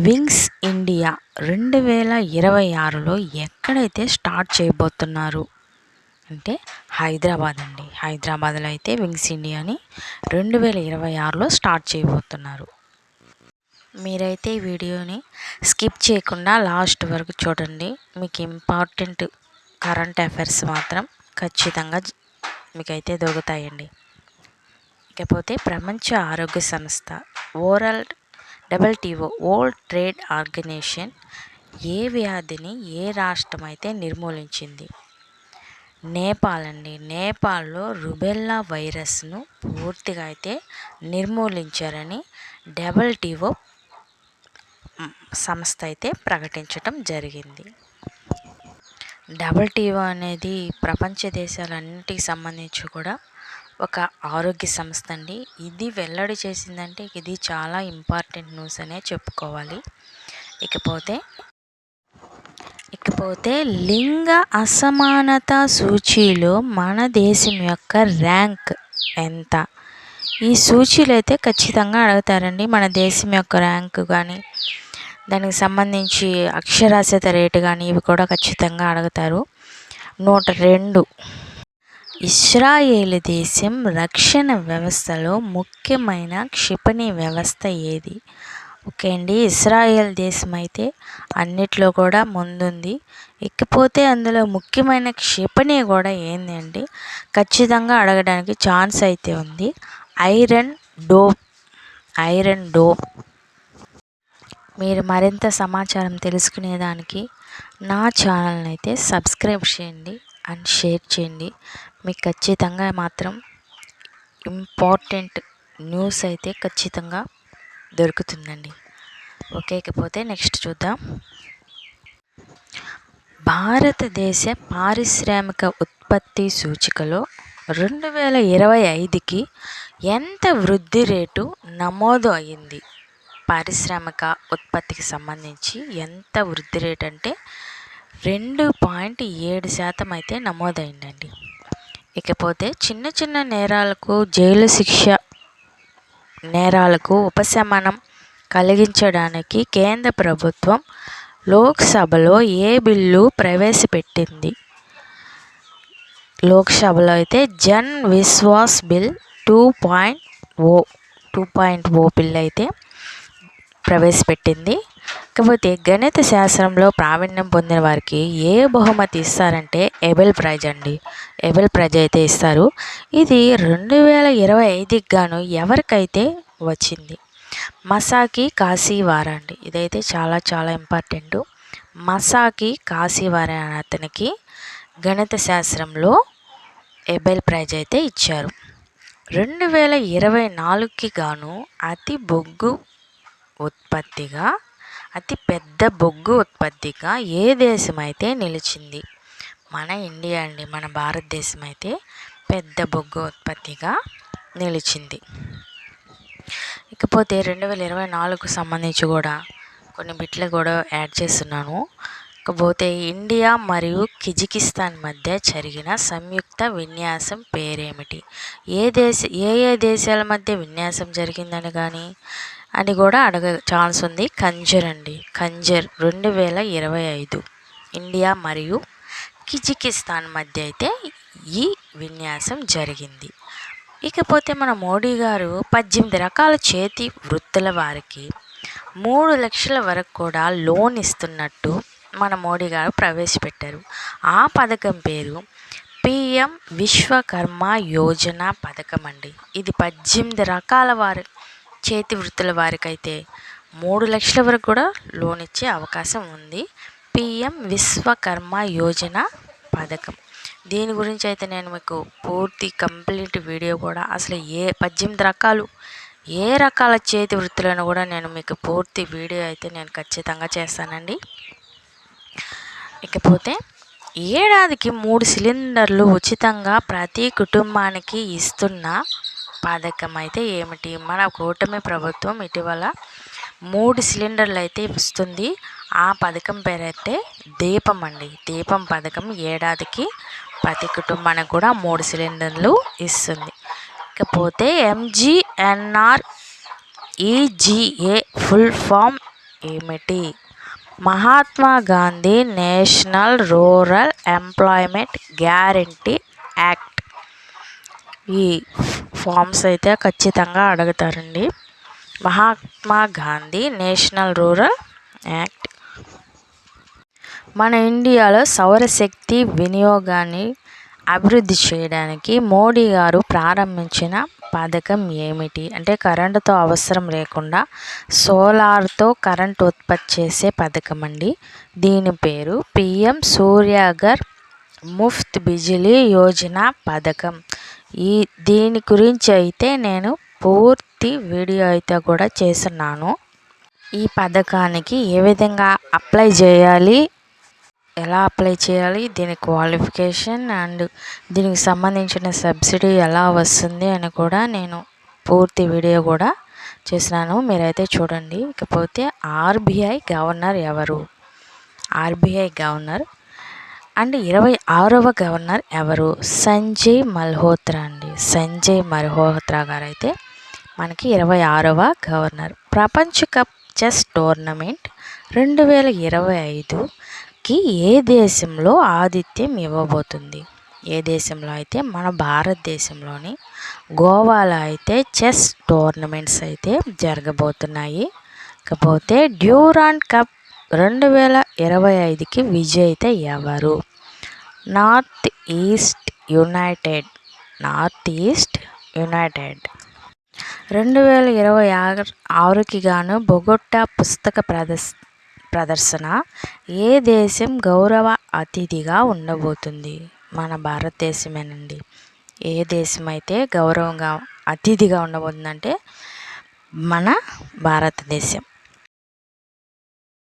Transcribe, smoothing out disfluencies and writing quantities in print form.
Wings India 2026లో ఎక్కడైతే start చేయబోతున్నారు అంటే హైదరాబాద్ అండి. హైదరాబాద్లో అయితే వింగ్స్ ఇండియాని 2026లో స్టార్ట్ చేయబోతున్నారు. మీరైతే ఈ వీడియోని స్కిప్ చేయకుండా లాస్ట్ వరకు చూడండి. మీకు ఇంపార్టెంట్ కరెంట్ అఫైర్స్ మాత్రం ఖచ్చితంగా మీకైతే దొరుకుతాయండి. ఇకపోతే ప్రపంచ ఆరోగ్య సంస్థ WTO వరల్డ్ ట్రేడ్ ఆర్గనైజేషన్ ఏ వ్యాధిని ఏ రాష్ట్రం అయితే నిర్మూలించింది? నేపాల్ అండి. నేపాల్లో రుబెల్లా వైరస్ను పూర్తిగా అయితే నిర్మూలించారని WTO సంస్థ అయితే ప్రకటించడం జరిగింది. WTO అనేది ప్రపంచ దేశాలన్నిటికి సంబంధించి కూడా ఒక ఆరోగ్య సంస్థ అండి. ఇది వెల్లడి చేసిందంటే ఇది చాలా ఇంపార్టెంట్ న్యూస్ అనే చెప్పుకోవాలి. ఇకపోతే లింగ అసమానత సూచీలో మన దేశం యొక్క ర్యాంక్ ఎంత? ఈ సూచీలు అయితే ఖచ్చితంగా అడుగుతారండి. మన దేశం యొక్క ర్యాంక్ కానీ దానికి సంబంధించి అక్షరాస్యత రేటు కానీ ఇవి కూడా ఖచ్చితంగా అడుగుతారు. 102. ఇజ్రాయేల్ దేశం రక్షణ వ్యవస్థలో ముఖ్యమైన క్షిపణి వ్యవస్థ ఏది? ఓకే అండి, ఇజ్రాయేల్ దేశం అయితే అన్నిట్లో కూడా ముందుంది. ఇకపోతే అందులో ముఖ్యమైన క్షిపణి కూడా ఏంది అంటే ఖచ్చితంగా అడగడానికి ఛాన్స్ అయితే ఉంది. Iron dome. మీరు మరింత సమాచారం తెలుసుకునేదానికి నా ఛానల్ని అయితే సబ్స్క్రైబ్ చేయండి అండ్ షేర్ చేయండి. మీకు ఖచ్చితంగా మాత్రం ఇంపార్టెంట్ న్యూస్ అయితే ఖచ్చితంగా దొరుకుతుందండి. ఓకే, ఇకపోతే నెక్స్ట్ చూద్దాం. భారతదేశ పారిశ్రామిక ఉత్పత్తి సూచికలో 2025కి ఎంత వృద్ధి రేటు నమోదు అయింది? పారిశ్రామిక ఉత్పత్తికి సంబంధించి ఎంత వృద్ధి రేటు అంటే 2.7% అయితే నమోదైందండి. ఇకపోతే చిన్న చిన్న నేరాలకు జైలు శిక్ష నేరాలకు ఉపశమనం కలిగించడానికి కేంద్ర ప్రభుత్వం లోక్సభలో ఏ బిల్లు ప్రవేశపెట్టింది? లోక్సభలో అయితే జన్ విశ్వాస్ బిల్ 2.0 బిల్ అయితే ప్రవేశపెట్టింది. కాకపోతే గణిత శాస్త్రంలో ప్రావీణ్యం పొందిన వారికి ఏ బహుమతి ఇస్తారంటే ఎబెల్ ప్రైజ్ అండి. ఎబెల్ ప్రైజ్ అయితే ఇస్తారు. ఇది 2025కి గాను ఎవరికైతే వచ్చింది? మసాకి కాశీవారా అండి. ఇదైతే చాలా చాలా ఇంపార్టెంట్. మసాకి కాశీవారా అనే అతనికి గణిత శాస్త్రంలో ఎబెల్ ప్రైజ్ అయితే ఇచ్చారు. 2024కి గాను అతి పెద్ద బొగ్గు ఉత్పత్తిగా ఏ దేశం అయితే నిలిచింది? మన ఇండియా అండి. మన భారతదేశం అయితే పెద్ద బొగ్గు ఉత్పత్తిగా నిలిచింది. ఇకపోతే 2024కు సంబంధించి కూడా కొన్ని బిట్లు కూడా యాడ్ చేస్తున్నాను. ఇకపోతే ఇండియా మరియు కిజికిస్తాన్ మధ్య జరిగిన సంయుక్త విన్యాసం పేరేమిటి? ఏ దేశాల మధ్య విన్యాసం జరిగిందని కానీ అని కూడా అడగ ఛాన్స్ ఉంది. కంజర్ అండి. కంజర్ 2025 ఇండియా మరియు కిజికిస్తాన్ మధ్య అయితే ఈ విన్యాసం జరిగింది. ఇకపోతే మన మోడీ గారు 18 రకాల చేతి వృత్తుల వారికి 3 లక్షల వరకు కూడా లోన్ ఇస్తున్నట్టు మన మోడీ గారు ప్రవేశపెట్టారు. ఆ పథకం పేరు PM విశ్వకర్మ యోజన పథకం అండి. ఇది 18 రకాల వారి చేతి వృత్తుల వారికి అయితే 3 లక్షల వరకు కూడా లోన్ ఇచ్చే అవకాశం ఉంది. PM విశ్వకర్మ యోజన పథకం. దీని గురించి అయితే నేను మీకు పూర్తి కంప్లీట్ వీడియో కూడా అసలు 18 రకాల చేతి వృత్తులను కూడా నేను మీకు పూర్తి వీడియో అయితే నేను ఖచ్చితంగా చేస్తానండి. ఇకపోతే ఏడాదికి 3 సిలిండర్లు ఉచితంగా ప్రతి కుటుంబానికి ఇస్తున్న పథకం అయితే ఏమిటి? మన కూటమి ప్రభుత్వం ఇటీవల 3 సిలిండర్లు అయితే ఇస్తుంది. ఆ పథకం పేరైతే దీపం అండి. దీపం పథకం ఏడాదికి ప్రతి కుటుంబానికి కూడా 3 సిలిండర్లు ఇస్తుంది. ఇకపోతే MGNREGA ఫుల్ ఫామ్ ఏమిటి? Mahatma Gandhi national rural employment guarantee act. ఈ ఫామ్స్ అయితే ఖచ్చితంగా అడుగుతారండి. Mahatma Gandhi national rural act. మన ఇండియాలో సౌరశక్తి వినియోగాన్ని అభివృద్ధి చేయడానికి మోడీ గారు ప్రారంభించిన పథకం ఏమిటి? అంటే కరెంటుతో అవసరం లేకుండా సోలార్తో కరెంట్ ఉత్పత్తి చేసే పథకం అండి. దీని పేరు పిఎం సూర్యఘర్ ముఫ్త్ బిజిలీ యోజన పథకం. దీని గురించి అయితే నేను పూర్తి వీడియో అయితే కూడా చేస్తున్నాను. ఈ పథకానికి ఏ విధంగా అప్లై చేయాలి, ఎలా అప్లై చేయాలి, దీని క్వాలిఫికేషన్ అండ్ దీనికి సంబంధించిన సబ్సిడీ ఎలా వస్తుంది అని కూడా నేను పూర్తి వీడియో కూడా చేసినాను, మీరైతే చూడండి. ఇకపోతే ఆర్బీఐ గవర్నర్ ఎవరు? ఆర్బీఐ గవర్నర్ అండ్ 26వ గవర్నర్ ఎవరు? సంజయ్ మల్హోత్రా అండి. సంజయ్ మల్హోత్రా గారు అయితే మనకి 26వ గవర్నర్. ప్రపంచ కప్ చెస్ టోర్నమెంట్ 2025కి ఏ దేశంలో ఆతిథ్యం ఇవ్వబోతుంది? ఏ దేశంలో అయితే మన భారతదేశంలోని గోవాలో అయితే చెస్ టోర్నమెంట్స్ అయితే జరగబోతున్నాయి. ఇకపోతే డ్యూరాండ్ కప్ 2025కి విజేత ఎవరు? North east United. 2026కి గాను బొగొట్టా పుస్తక ప్రదర్శన ఏ దేశం గౌరవ అతిథిగా ఉండబోతుంది? మన భారతదేశమేనండి. ఏ దేశం అయితే గౌరవంగా అతిథిగా ఉండబోతుందంటే మన భారతదేశం.